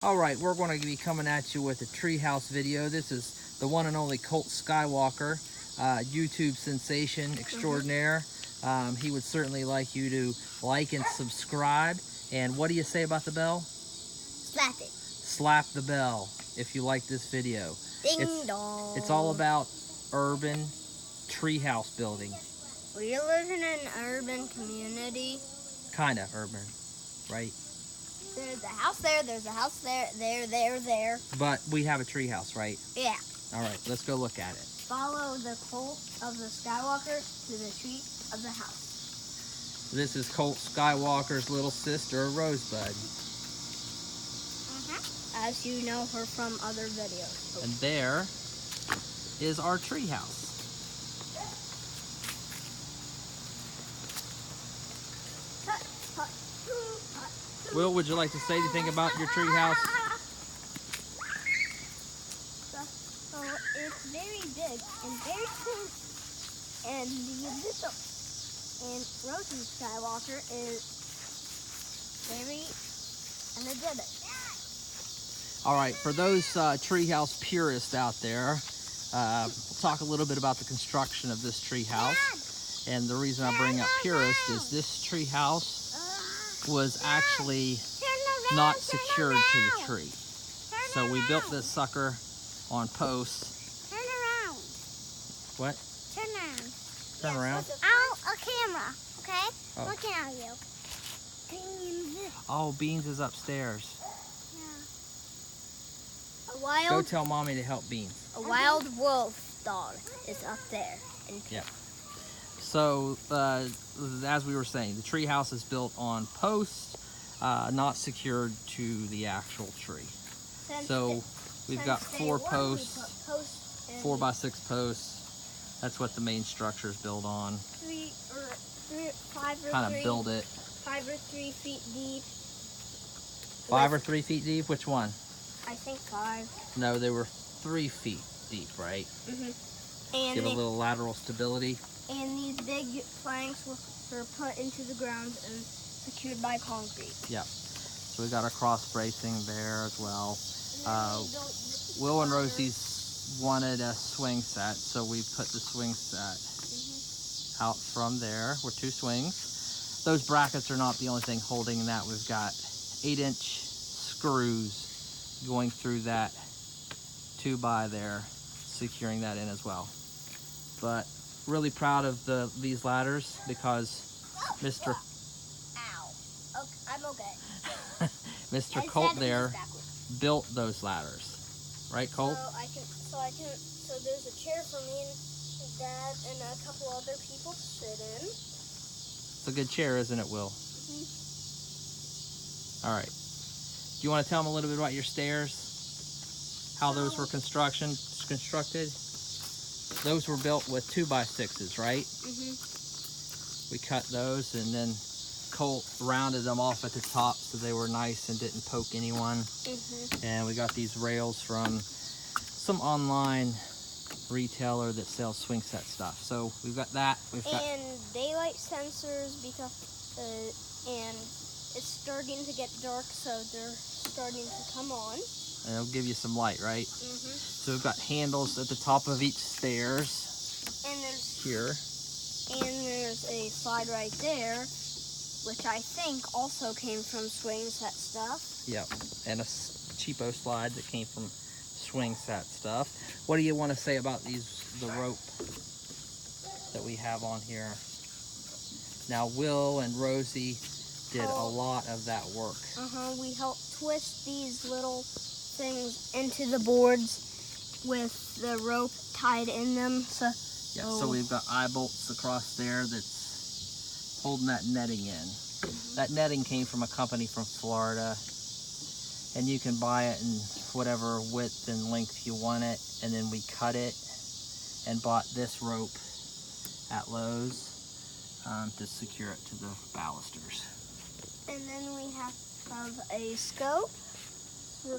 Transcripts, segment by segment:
Alright, we're going to be coming at you with a Treehouse video. This is the one and only Colt Skywalker, YouTube sensation extraordinaire. He would certainly like you to like and subscribe. And what do you say about the bell? Slap it. Slap the bell if you like this video. Ding dong. It's all about urban treehouse building. We live in an urban community. Kind of urban, right? There's a house there, there's a house there, there. But we have a treehouse, right? Yeah. All right, let's go look at it. Follow the Colt of the Skywalker to the tree of the house. This is Colt Skywalker's little sister, Rosebud. As you know her from other videos. And there is our treehouse. Will, would you like to say anything about your treehouse? So it's very big and very cool. And the little and Rosie Skywalker is very energetic. All right, for those treehouse purists out there, we'll talk a little bit about the construction of this treehouse. And the reason I bring up purist is this treehouse was actually not secured to the tree. So we built this sucker on posts. Turn around. What? Turn around. Turn around? A camera, okay? Oh. Looking at you. Beans. Oh, Beans is upstairs. A wild. Go tell Mommy to help Beans. A wild wolf dog is up there. And Yep. So, as we were saying, the treehouse is built on posts, not secured to the actual tree. So, we've got 4 posts, 4x6 posts. That's what the main structure is built on. 5 or Kind of build it. 5 or 3 feet deep. 5 or 3 feet deep? Which one? I think 5. No, they were 3 feet deep, right? And Give a little lateral stability. And these big planks were put into the ground and secured by concrete. Yep. So we got our cross bracing there as well. Will and Rosie's wanted a swing set, so we put the swing set out from there with 2 swings. Those brackets are not the only thing holding that. We've got 8-inch screws going through that 2x there, securing that in as well. But really proud of these ladders because Mr. Ow. Okay, I'm okay. Mr. Colt there built those ladders. Right, Colt? So there's a chair for me and Dad and a couple other people to sit in. It's a good chair, isn't it, Will? All right. Do you want to tell them a little bit about your stairs? How those were constructed? Those were built with 2x6s, right? We cut those and then Colt rounded them off at the top so they were nice and didn't poke anyone. And we got these rails from some online retailer that sells swing set stuff. So we've got that. And daylight sensors because and it's starting to get dark, so they're starting to come on. And it'll give you some light, right? So we've got handles at the top of each stairs. And there's here. And there's a slide right there, which I think also came from swing set stuff. Yep. And a cheapo slide that came from swing set stuff. What do you want to say about the rope that we have on here? Now, Will and Rosie did a lot of that work. We helped twist these little things into the boards with the rope tied in them. So we've got eye bolts across there that's holding that netting in. That netting came from a company from Florida, and you can buy it in whatever width and length you want it. And then we cut it and bought this rope at Lowe's to secure it to the balusters. And then we have a scope for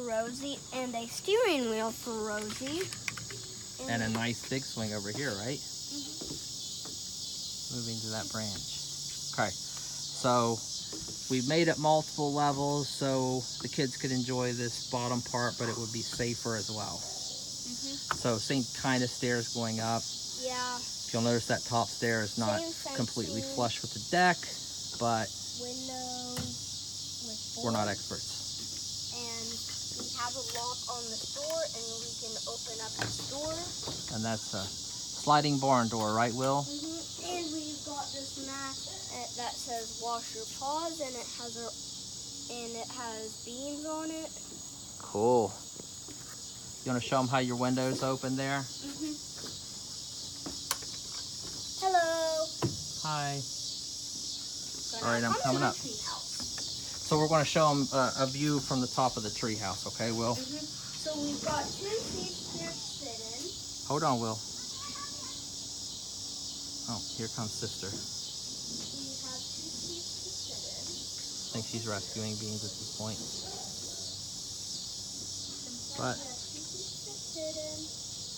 Rosie and a steering wheel for Rosie. And a nice big swing over here, right? Moving to that branch. Okay, so We've made it multiple levels so the kids could enjoy this bottom part, but it would be safer as well. So same kind of stairs going up. Yeah. You'll notice that top stair is not completely flush with the deck, but Windows. We're not experts. And we have a lock on the door, and we can open up this door. And that's a sliding barn door, right, Will? And we've got this mat that says "Wash your paws," and it has beams on it. Cool. You want to show them how your windows open there? Hello. Hi. All right, I'm coming up. So we're going to show them a view from the top of the treehouse, okay, Will? So we've got 2 seats here to sit in. Hold on, Will. Oh, here comes Sister. We have 2 seats to sit in. I think she's rescuing beans at this point. But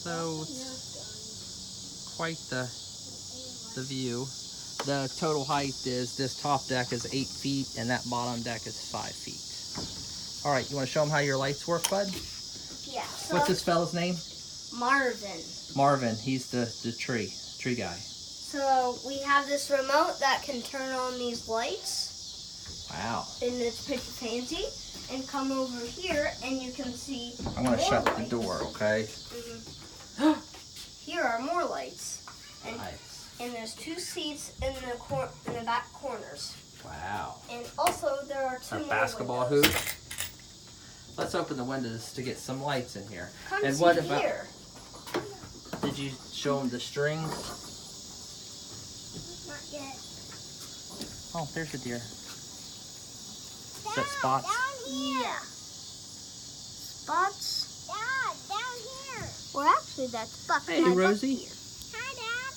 so it's quite the view. The total height is, this top deck is 8 feet and that bottom deck is 5 feet. All right, you want to show them how your lights work, bud? Yeah. So what's this fella's name? Marvin. Marvin. He's the tree guy. So we have this remote that can turn on these lights. Wow. And it's pretty fancy. And come over here and you can see I'm going to shut lights. the door, okay? Here are more lights. And, Nice. and there's 2 seats in the back corners. Wow. And also there are 2 A more basketball windows. hoop. Let's open the windows to get some lights in here. Come and see what about? here. Did you show them the strings? Not yet. Oh, there's a deer. Is that Spots? Down here. Yeah. Spots. Dad, down here. Well, actually, that's Spots. Hey, my Rosie. butt here. Hi, Dad.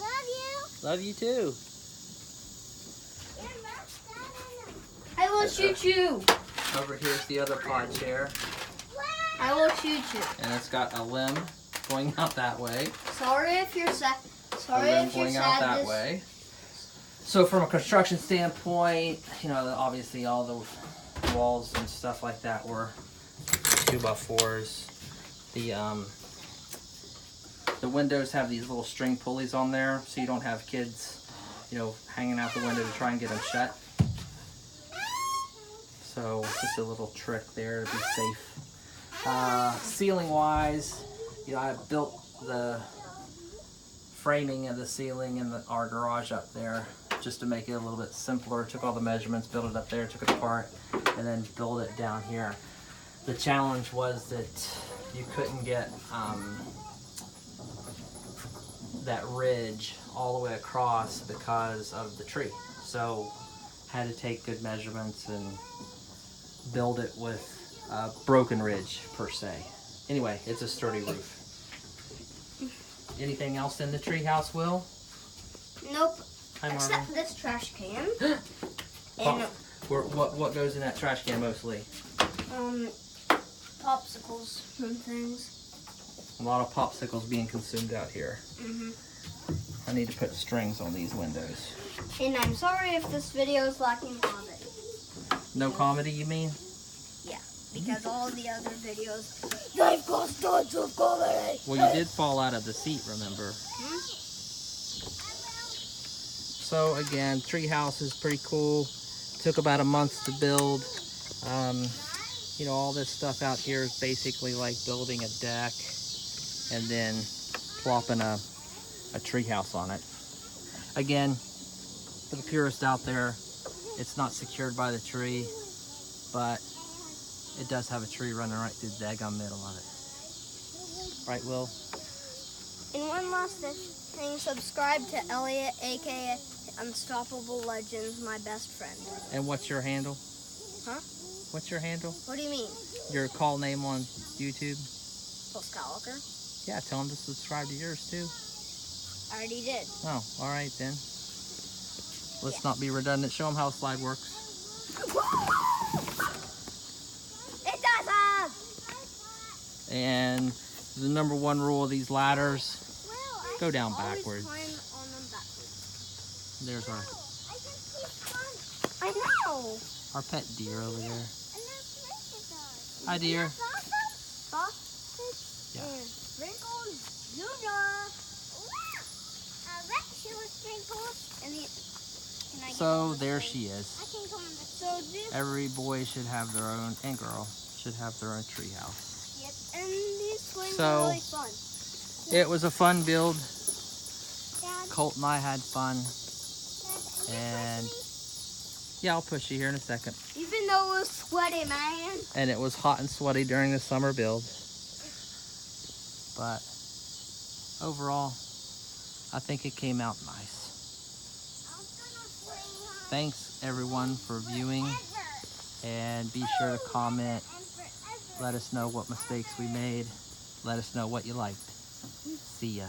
Love you. Love you too. Your mom's down in I will shoot you. Over here's the other pod chair, I will shoot you. and it's got a limb going out that way. Sorry if you're sad. A Sorry limb if you're going out sad. that way. So from a construction standpoint, you know, obviously all the walls and stuff like that were 2x4s. The windows have these little string pulleys on there, so you don't have kids, you know, hanging out the window to try and get them shut. So just a little trick there to be safe. Ceiling wise, you know, I built the framing of the ceiling in our garage up there just to make it a little bit simpler. Took all the measurements, built it up there, took it apart, and then built it down here. The challenge was that you couldn't get that ridge all the way across because of the tree. So had to take good measurements and build it with a broken ridge per se. Anyway, it's a sturdy roof. Anything else in the treehouse, Will? Nope. Hi, Marvin. Except this trash can. What goes in that trash can mostly? Popsicles and things. A lot of popsicles being consumed out here. I need to put strings on these windows. And I'm sorry if this video is lacking comedy. No comedy, you mean? Yeah, because all the other videos, they've got tons of comedy. Well, you did fall out of the seat, remember? So again, treehouse is pretty cool. Took about a month to build. You know, all this stuff out here is basically like building a deck and then plopping a treehouse on it. Again, for the purist out there, it's not secured by the tree, but it does have a tree running right through the daggone middle of it. Right, Will? And one last thing, subscribe to Elliot, aka Unstoppable Legends, my best friend. And what's your handle? Huh? What's your handle? What do you mean? Your call name on YouTube? Colt Skywalker? Yeah, tell them to subscribe to yours too. I already did. Oh, all right then. Let's not be redundant. Show them how a slide works. It doesn't! And the number 1 rule of these ladders, go down Always backwards. climb on them backwards. There's our... I can keep fun. I know! Wow. Our pet deer over there. And there's Sprinkles. Hi, dear. Sausage Yeah. and sprinkles junior. Regular Sprinkles. And the, can I get So on the there swing? she is. I can go on the So this. Every boy should have their own, and girl should have their own treehouse. Yep. And these swings So- are really fun. It was a fun build. Dad. Colt and I had fun. Dad, And yeah, I'll push you here in a second. Even though it was sweaty, man. And it was hot and sweaty during the summer build. But overall, I think it came out nice. I'm gonna swing on Thanks everyone for viewing, and be sure to comment. Let us know what mistakes we made. Let us know what you liked. See ya.